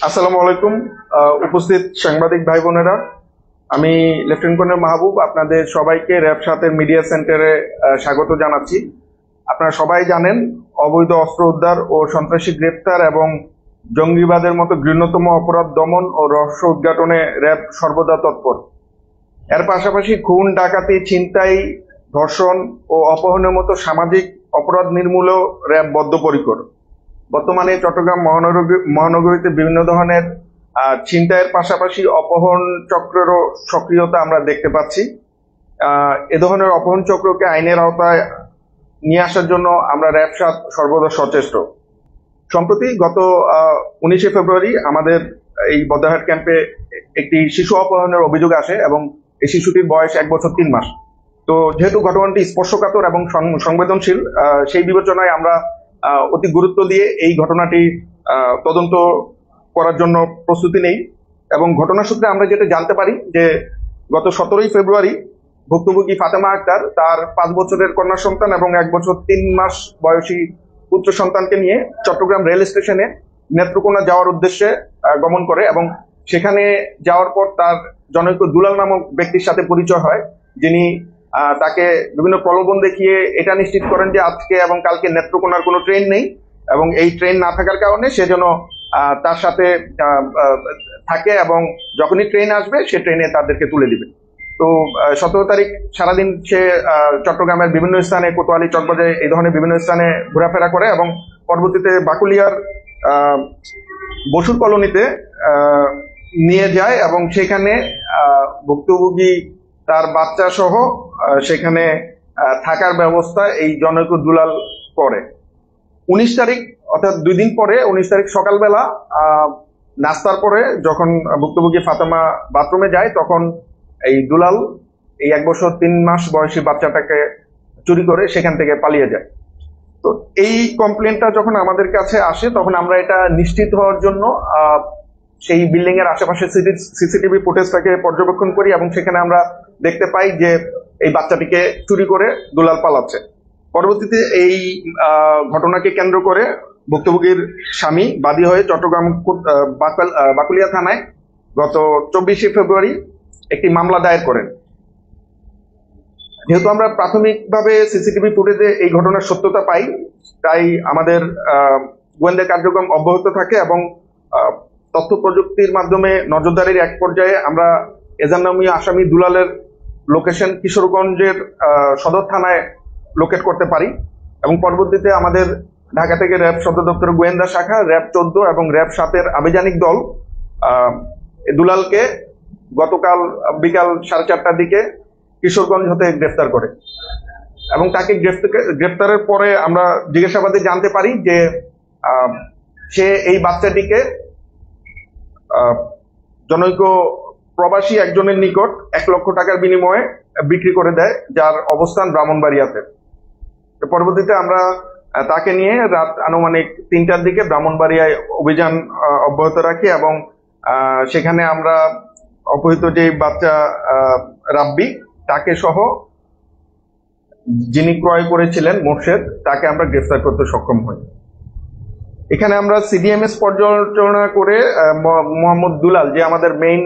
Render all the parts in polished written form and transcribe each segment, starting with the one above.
আসসালামু আলাইকুম। উপস্থিত সাংবাদিক ভাই বোনেরা, আমি লেফটেন্যান্ট কর্নেল মাহবুব আপনাদের সবাইকে র্যাব 7-এর মিডিয়া সেন্টারে স্বাগত জানাচ্ছি। আপনারা সবাই জানেন, অবৈধ অস্ত্র উদ্ধার ও সন্ত্রাসী গ্রেপ্তার এবং জঙ্গিবাদের মতো ঘৃণ্যতম অপরাধ দমন ও রহস্য উদ্ঘাটনে র্যাব সর্বদা তৎপর। এর পাশাপাশি খুন, ডাকাতি, ছিনতাই, ধর্ষণ ও অপহরণের মতো সামাজিক অপরাধ নির্মূলেও র্যাব বদ্ধপরিকর। বর্তমানে চট্টগ্রাম মহানগরীতে বিভিন্ন ধরনের ছিনতাইয়ের পাশাপাশি অপহরণ চক্রেরও সক্রিয়তা আমরা দেখতে পাচ্ছি। এ ধরনের অপহরণ চক্রকে আইনের আওতায় নিয়ে আসার জন্য আমরা র্যাব 7 সর্বদা সচেষ্ট। সম্প্রতি গত 19শে ফেব্রুয়ারি আমাদের এই বদ্রাহাট ক্যাম্পে একটি শিশু অপহরণের অভিযোগ আসে এবং এই শিশুটির বয়স 1 বছর 3 মাস। তো যেহেতু ঘটনাটি স্পর্শকাতর এবং সংবেদনশীল, সেই বিবেচনায় আমরা অতি গুরুত্ব দিয়ে এই ঘটনাটি তদন্ত করার জন্য প্রস্তুতি নেই। এবং ঘটনার সূত্রে আমরা যেটা জানতে পারি যে গত 17ই ফেব্রুয়ারি ভুক্তভোগী ফাতেমা আক্তার তার 5 বছরের কন্যা সন্তান এবং 1 বছর 3 মাস বয়সী পুত্র সন্তানকে নিয়ে চট্টগ্রাম রেল স্টেশনে নেত্রকোনা যাওয়ার উদ্দেশ্যে গমন করে এবং সেখানে যাওয়ার পর তার জনৈক দুলাল নামক ব্যক্তির সাথে পরিচয় হয়, যিনি তাকে বিভিন্ন প্রলোভন দেখিয়ে এটা নিশ্চিত করেন যে আজকে এবং কালকে নেত্রকোনার কোনো ট্রেন নেই এবং এই ট্রেন না থাকার কারণে সে যেন তার সাথে থাকে এবং যখনই ট্রেন আসবে সে ট্রেনে তাদেরকে তুলে দিবে। তো 17 তারিখ সারাদিন সে চট্টগ্রামের বিভিন্ন স্থানে, কোতোয়ালি, চকবাজার, এই ধরনের বিভিন্ন স্থানে ঘোরাফেরা করে এবং পরবর্তীতে বাকুলিয়ার বসুর কলোনিতে নিয়ে যায় এবং সেখানে ভুক্তভোগী তার বাচ্চা সহ সেখানে থাকার ব্যবস্থা এই জনৈক দুলাল করে। 19 তারিখ অর্থাৎ 2 দিন পরে 19 তারিখ সকালবেলা নাস্তার পরে যখন ভুক্তভোগী ফাতেমা বাথরুমে যায়, তখন এই দুলাল এই 1 বছর 3 মাস বয়সী বাচ্চাটাকে চুরি করে সেখান থেকে পালিয়ে যায়। তো এই কমপ্লেনটা যখন আমাদের কাছে আসে তখন আমরা এটা নিশ্চিত হওয়ার জন্য সেই বিল্ডিং এর আশেপাশে সিসিটিভি ফুটেজটাকে পর্যবেক্ষণ করি এবং সেখানে আমরা দেখতে পাই যে এই বাচ্চাটিকে চুরি করে দুলাল পালাচ্ছে। পরবর্তীতে এই ঘটনাকে কেন্দ্র করে ভুক্তভোগীর স্বামী বাদী হয়ে চট্টগ্রাম বাকুলিয়া থানায় গত 24শে ফেব্রুয়ারি একটি মামলা দায়ের করেন। যেহেতু আমরা প্রাথমিকভাবে সিসিটিভি ফুটেজে এই ঘটনার সত্যতা পাই, তাই আমাদের গোয়েন্দা কার্যক্রম অব্যাহত থাকে এবং তথ্য প্রযুক্তির মাধ্যমে নজরদারির এক পর্যায়ে আমরা এজাহারনামীয় আসামি দুলালের লোকেশন কিশোরগঞ্জের সদর থানায় লোকেট করতে পারি এবং পরবর্তীতে আমাদের ঢাকা থেকে র্যাব সদর দপ্তরের গোয়েন্দা শাখা, র্যাব 14 এবং র্যাব 7-এর আভিযানিক দল দুলালকে গতকাল বিকাল 4:30টার দিকে কিশোরগঞ্জ হতে গ্রেফতার করে এবং তাকে গ্রেফতারের পরে আমরা জিজ্ঞাসাবাদে জানতে পারি যে সে এই বাচ্চাটিকে জনৈক প্রবাসী একজনের নিকট 1 লক্ষ টাকার বিনিময়ে বিক্রি করে দেয়, যার অবস্থান ব্রাহ্মণবাড়িয়াতে। পরবর্তীতে আমরা তাকে নিয়ে রাত আনুমানিক 3টার দিকে ব্রাহ্মণবাড়িয়ায় অভিযান অব্যাহত রাখি এবং সেখানে আমরা অপহৃত যে বাচ্চা রাব্বি তাকে সহ যিনি ক্রয় করেছিলেন মোর্শেদ, তাকে আমরা গ্রেফতার করতে সক্ষম হই। এখানে আমরা সিডিএমএস পর্যালোচনা করে মোহাম্মদ দুলাল, যে আমাদের মেইন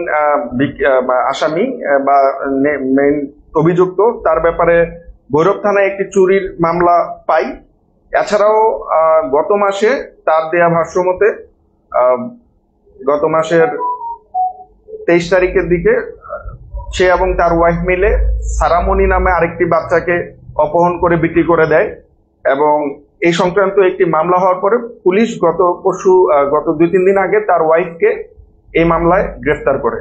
আসামি বা মেইন অভিযুক্ত, তার ব্যাপারে ভৈরব থানায় একটি চুরির মামলা পাই। এছাড়াও গত মাসে তার দেয়া ভাষ্য মতে গত মাসের 23 তারিখের দিকে সে এবং তার ওয়াইফ মিলে সারামণি নামে আরেকটি বাচ্চাকে অপহরণ করে বিক্রি করে দেয় এবং এই সংক্রান্ত একটি মামলা হওয়ার পরে পুলিশ গত 2-3 দিন আগে তার ওয়াইফকে এই মামলায় গ্রেফতার করে।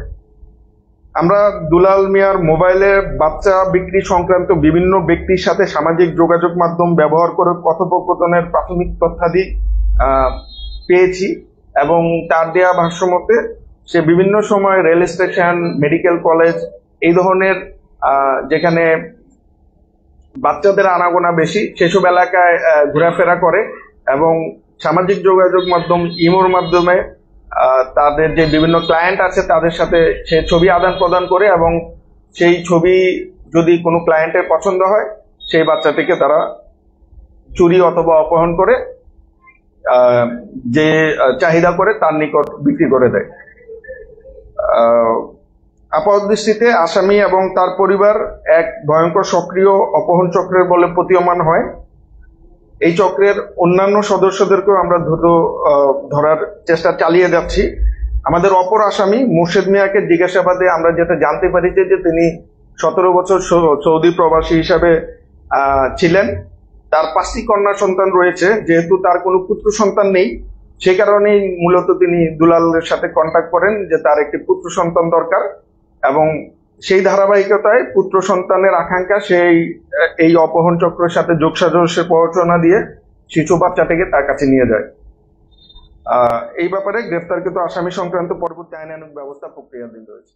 আমরা দুলাল মিয়ার মোবাইলে বাচ্চা বিক্রি সংক্রান্ত বিভিন্ন ব্যক্তির সাথে সামাজিক যোগাযোগ মাধ্যম ব্যবহার করে কথোপকথনের প্রাথমিক তথ্যাদি পেয়েছি এবং তার দেয়া ভাষ্য মতে সে বিভিন্ন সময় রেল স্টেশন, মেডিকেল কলেজ, এই ধরনের যেখানে বাচ্চাদের আনাগোনা বেশি সেসব এলাকায় ঘোরাফেরা করে এবং সামাজিক যোগাযোগ মাধ্যম ইমোর মাধ্যমে তাদের যে বিভিন্ন ক্লায়েন্ট আছে তাদের সাথে সে ছবি আদান প্রদান করে এবং সেই ছবি যদি কোনো ক্লায়েন্টের পছন্দ হয় সেই বাচ্চাটিকে তারা চুরি অথবা অপহরণ করে আহ, যে চাহিদা করে তার নিকট বিক্রি করে দেয়। আহ, আপাত দৃষ্টিতে আসামি এবং তার পরিবার এক ভয়ঙ্কর সক্রিয় অপহরণ চক্রের বলে প্রতীয়মান হয়। এই চক্রের অন্যান্য সদস্যদেরকেও আমরা দ্রুত ধরার চেষ্টা চালিয়ে যাচ্ছি। আমাদের অপর আসামি মুর্শেদ মিয়াকে জিজ্ঞাসাবাদে আমরা যেটা জানতে পারি যে তিনি 17 বছর সৌদি প্রবাসী হিসাবে ছিলেন। তার 5টি কন্যা সন্তান রয়েছে। যেহেতু তার কোনো পুত্র সন্তান নেই, সে কারণেই মূলত তিনি দুলালের সাথে কন্ট্যাক্ট করেন যে তার একটি পুত্র সন্তান দরকার, এবং সেই ধারাবাহিকতায় পুত্র সন্তানের আকাঙ্ক্ষা সেই এই অপহরণ চক্রের সাথে যোগসাজশের প্ররোচনা দিয়ে শিশু বাচ্চাটিকে তার কাছে নিয়ে যায়। এই ব্যাপারে গ্রেফতারকৃত আসামি সংক্রান্ত পরবর্তী আইনানুগ ব্যবস্থা প্রক্রিয়াধীন রয়েছে।